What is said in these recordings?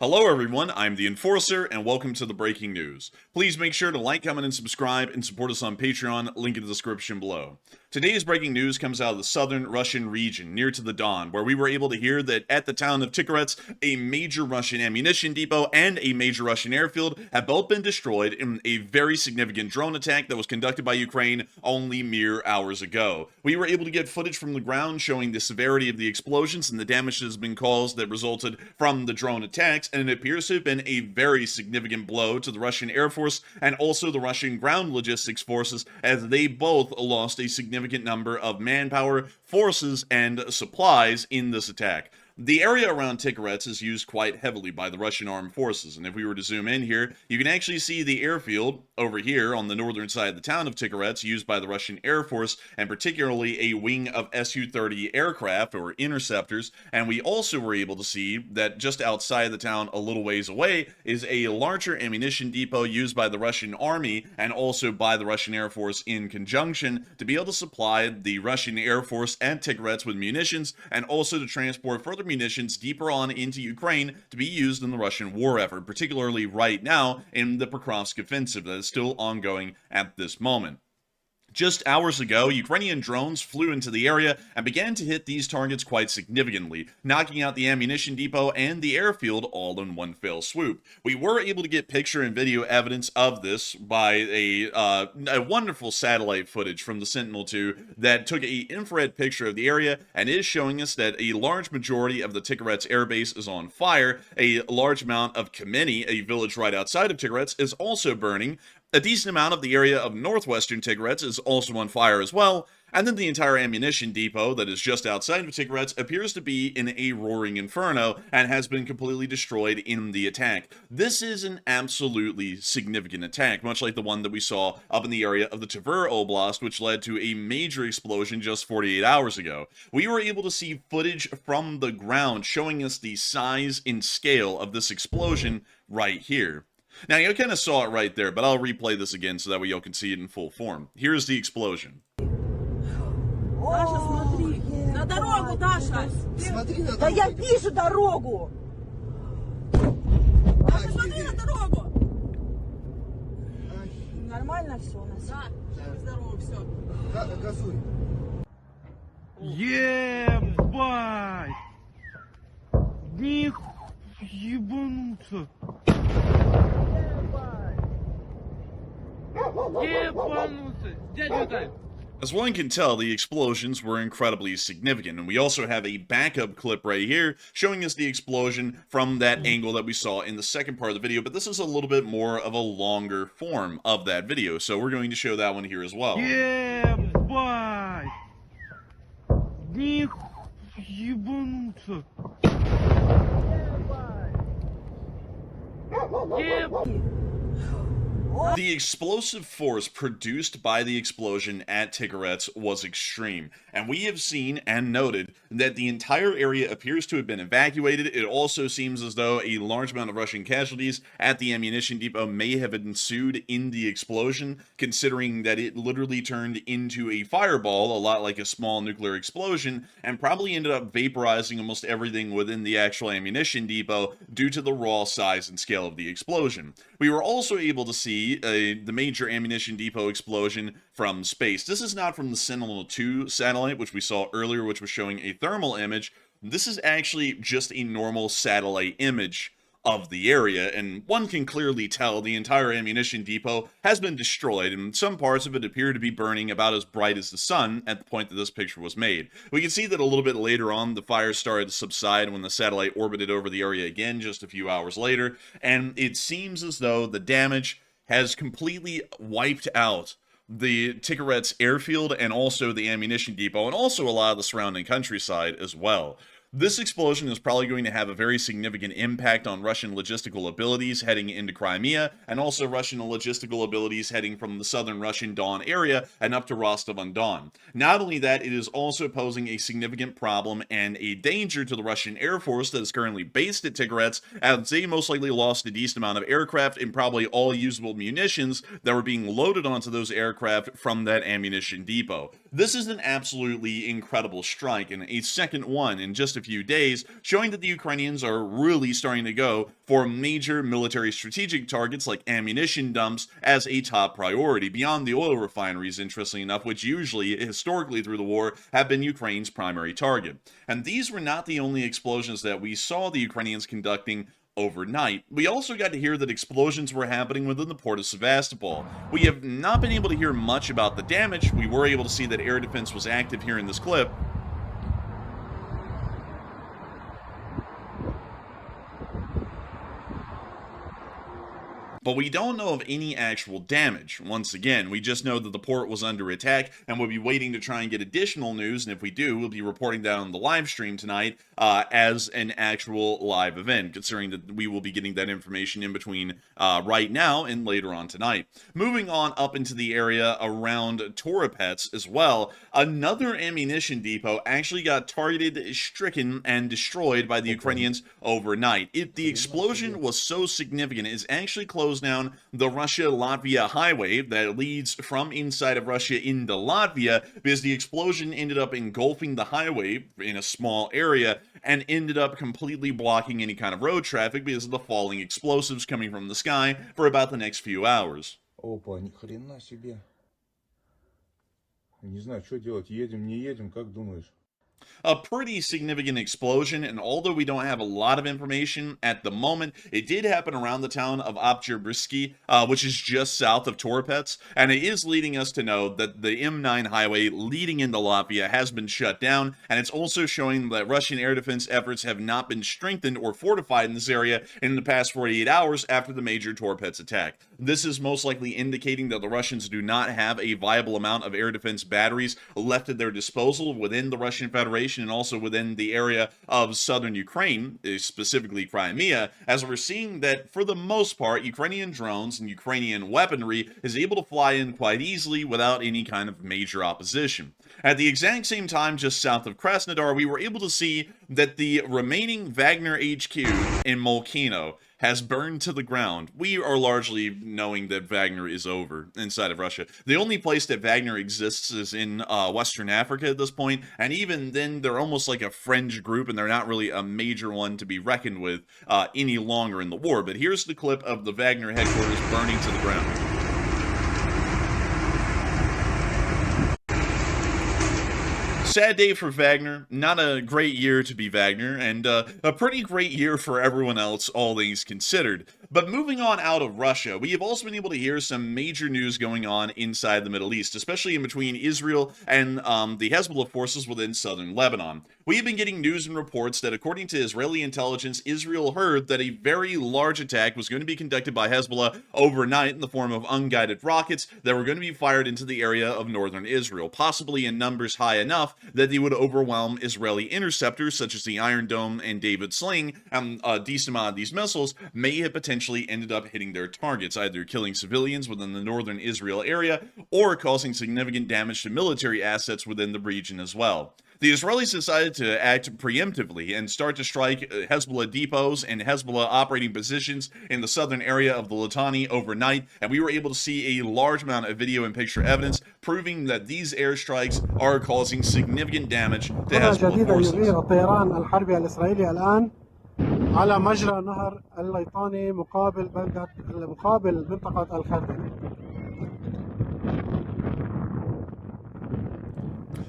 Hello everyone, I'm the Enforcer, and welcome to the breaking news. Please make sure to like, comment, and subscribe, and support us on Patreon, link in the description below. Today's breaking news comes out of the southern Russian region, near to the Don, where we were able to hear that at the town of Tikhoretsk, a major Russian ammunition depot and a major Russian airfield have both been destroyed in a very significant drone attack that was conducted by Ukraine only mere hours ago. We were able to get footage from the ground showing the severity of the explosions and the damage that has been caused that resulted from the drone attacks, and it appears to have been a very significant blow to the Russian Air Force and also the Russian ground logistics forces, as they both lost a significant number of manpower, forces, and supplies in this attack. The area around Tikhoretsk is used quite heavily by the Russian armed forces, and if we were to zoom in here, you can actually see the airfield over here on the northern side of the town of Tikhoretsk used by the Russian Air Force, and particularly a wing of Su-30 aircraft or interceptors. And we also were able to see that just outside the town a little ways away is a larger ammunition depot used by the Russian army and also by the Russian Air Force in conjunction to be able to supply the Russian Air Force at Tikhoretsk with munitions and also to transport further munitions deeper on into Ukraine to be used in the Russian war effort, particularly right now in the Preemptive offensive that is still ongoing at this moment. Just hours ago, Ukrainian drones flew into the area and began to hit these targets quite significantly, knocking out the ammunition depot and the airfield all in one fell swoop. We were able to get picture and video evidence of this by a wonderful satellite footage from the Sentinel-2 that took an infrared picture of the area and is showing us that a large majority of the Tikhoretsk airbase is on fire. A large amount of Kameni, a village right outside of Tikhoretsk, is also burning. A decent amount of the area of northwestern Tikhoretsk is also on fire as well, and then the entire ammunition depot that is just outside of Tikhoretsk appears to be in a roaring inferno and has been completely destroyed in the attack. This is an absolutely significant attack, much like the one that we saw up in the area of the Tver Oblast, which led to a major explosion just 48 hours ago. We were able to see footage from the ground showing us the size and scale of this explosion right here. Now, you kind of saw it right there, but I'll replay this again so that way y'all can see it in full form. Here's the explosion. Даша, смотри. На дорогу, Даша. Смотри на Да дорогу. я вижу дорогу. Даша, смотри на дорогу. Нормально все у нас? Да, здорово, все. Газуй. Ебать! Них ебануться! Ебануться! Дядя Виталий! As one can tell, the explosions were incredibly significant, and we also have a backup clip right here showing us the explosion from that angle that we saw in the second part of the video, but this is a little bit more of a longer form of that video, so we're going to show that one here as well. Ебать! Них ебануться! Ебать! The explosive force produced by the explosion at Tikhoretsk was extreme, and we have seen and noted that the entire area appears to have been evacuated. It also seems as though a large amount of Russian casualties at the ammunition depot may have ensued in the explosion, considering that it literally turned into a fireball, a lot like a small nuclear explosion, and probably ended up vaporizing almost everything within the actual ammunition depot due to the raw size and scale of the explosion. We were also able to see the major ammunition depot explosion from space. This is not from the Sentinel-2 satellite, which we saw earlier, which was showing a thermal image. This is actually just a normal satellite image of the area, and one can clearly tell the entire ammunition depot has been destroyed, and some parts of it appear to be burning about as bright as the sun at the point that this picture was made. We can see that a little bit later on, the fire started to subside when the satellite orbited over the area again just a few hours later, and it seems as though the damage has completely wiped out the Tikhoretsk airfield and also the ammunition depot and also a lot of the surrounding countryside as well. This explosion is probably going to have a very significant impact on Russian logistical abilities heading into Crimea, and also Russian logistical abilities heading from the southern Russian Don area and up to Rostov-on-Don. Not only that, it is also posing a significant problem and a danger to the Russian Air Force that is currently based at Tikhoretsk, as they most likely lost a decent amount of aircraft and probably all usable munitions that were being loaded onto those aircraft from that ammunition depot. This is an absolutely incredible strike, and a second one in just a few days, showing that the Ukrainians are really starting to go for major military strategic targets like ammunition dumps as a top priority, beyond the oil refineries, interestingly enough, which usually, historically through the war, have been Ukraine's primary target. And these were not the only explosions that we saw the Ukrainians conducting overnight. We also got to hear that explosions were happening within the port of Sevastopol. We have not been able to hear much about the damage. We were able to see that air defense was active here in this clip. But we don't know of any actual damage. Once again, we just know that the port was under attack, and we'll be waiting to try and get additional news, and if we do, we'll be reporting that on the live stream tonight as an actual live event, considering that we will be getting that information in between right now and later on tonight. Moving on up into the area around Toropets as well, another ammunition depot actually got targeted, stricken, and destroyed by the Ukrainians overnight. The explosion was so significant, it's actually closed down the Russia-Latvia highway that leads from inside of Russia into Latvia, because the explosion ended up engulfing the highway in a small area and ended up completely blocking any kind of road traffic because of the falling explosives coming from the sky for about the next few hours. Опа, ни хрена себе. Не знаю, что делать. Едем, не едем, как думаешь? A pretty significant explosion, and although we don't have a lot of information at the moment, it did happen around the town of Objerbrisky, which is just south of Toropets, and it is leading us to know that the M9 highway leading into Latvia has been shut down, and it's also showing that Russian air defense efforts have not been strengthened or fortified in this area in the past 48 hours after the major Toropets attack. This is most likely indicating that the Russians do not have a viable amount of air defense batteries left at their disposal within the Russian Federation and also within the area of southern Ukraine, specifically Crimea, as we're seeing that for the most part, Ukrainian drones and Ukrainian weaponry is able to fly in quite easily without any kind of major opposition. At the exact same time, just south of Krasnodar, we were able to see that the remaining Vagner HQ in Molkino has burned to the ground. We are largely knowing that Vagner is over inside of Russia. The only place that Vagner exists is in Western Africa at this point, and even then they're almost like a fringe group and they're not really a major one to be reckoned with any longer in the war. But here's the clip of the Vagner headquarters burning to the ground. Sad day for Vagner, not a great year to be Vagner, and a pretty great year for everyone else, all things considered. But moving on out of Russia, we have also been able to hear some major news going on inside the Middle East, especially in between Israel and the Hezbollah forces within southern Lebanon. We have been getting news and reports that according to Israeli intelligence, Israel heard that a very large attack was going to be conducted by Hezbollah overnight in the form of unguided rockets that were going to be fired into the area of northern Israel, possibly in numbers high enough that they would overwhelm Israeli interceptors such as the Iron Dome and David Sling, and a decent amount of these missiles may have potentially ended up hitting their targets, either killing civilians within the northern Israel area or causing significant damage to military assets within the region as well. The Israelis decided to act preemptively and start to strike Hezbollah depots and Hezbollah operating positions in the southern area of the Litani overnight, and we were able to see a large amount of video and picture evidence proving that these airstrikes are causing significant damage to Hezbollah forces. الطيران الحربي الإسرائيلي الآن على مجرى نهر الليطاني مقابل منطقة الخرطوم.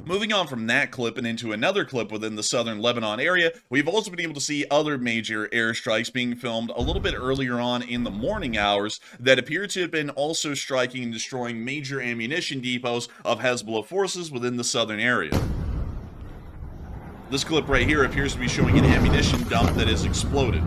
Moving on from that clip and into another clip within the southern Lebanon area, we've also been able to see other major airstrikes being filmed a little bit earlier on in the morning hours that appear to have been also striking and destroying major ammunition depots of Hezbollah forces within the southern area. This clip right here appears to be showing an ammunition dump that has exploded.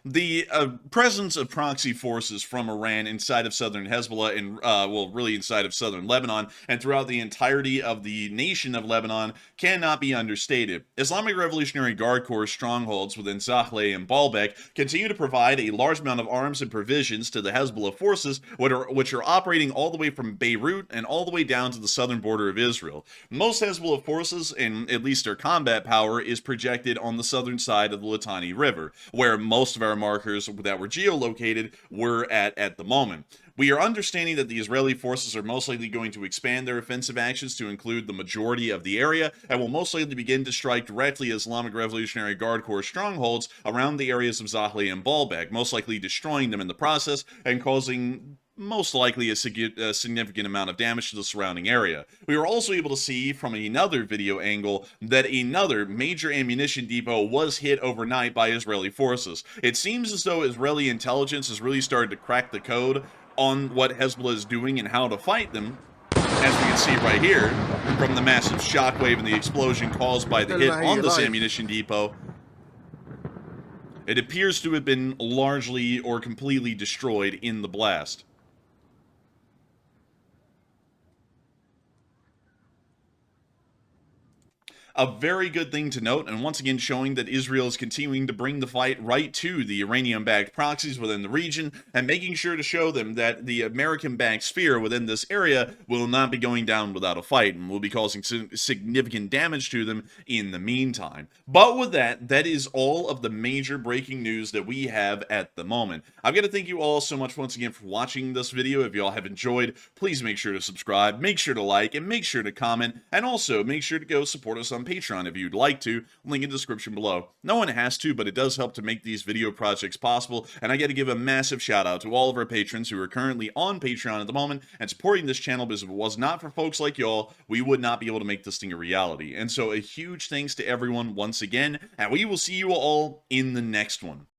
The presence of proxy forces from Iran inside of southern Hezbollah and, well, really inside of southern Lebanon and throughout the entirety of the nation of Lebanon cannot be understated. Islamic Revolutionary Guard Corps strongholds within Zahle and Baalbek continue to provide a large amount of arms and provisions to the Hezbollah forces, which are operating all the way from Beirut and all the way down to the southern border of Israel. Most Hezbollah forces, and at least their combat power, is projected on the southern side of the Litani River, where most of our markers that were geolocated were at the moment. We are understanding that the Israeli forces are most likely going to expand their offensive actions to include the majority of the area, and will most likely begin to strike directly Islamic Revolutionary Guard Corps strongholds around the areas of Zahle and Baalbek, most likely destroying them in the process and causing most likely a significant amount of damage to the surrounding area. We were also able to see from another video angle that another major ammunition depot was hit overnight by Israeli forces. It seems as though Israeli intelligence has really started to crack the code on what Hezbollah is doing and how to fight them, as we can see right here, from the massive shockwave and the explosion caused by the hit on this ammunition depot. It appears to have been largely or completely destroyed in the blast. A very good thing to note, and once again showing that Israel is continuing to bring the fight right to the Iranian-backed proxies within the region, and making sure to show them that the American-backed sphere within this area will not be going down without a fight, and will be causing significant damage to them in the meantime. But with that, that is all of the major breaking news that we have at the moment. I've got to thank you all so much once again for watching this video. If you all have enjoyed, please make sure to subscribe, make sure to like, and make sure to comment, and also make sure to go support us on Patreon if you'd like to. Link in the description below. No one has to, but it does help to make these video projects possible, and I got to give a massive shout out to all of our patrons who are currently on Patreon at the moment and supporting this channel, because if it was not for folks like y'all, we would not be able to make this thing a reality. And so a huge thanks to everyone once again, and we will see you all in the next one.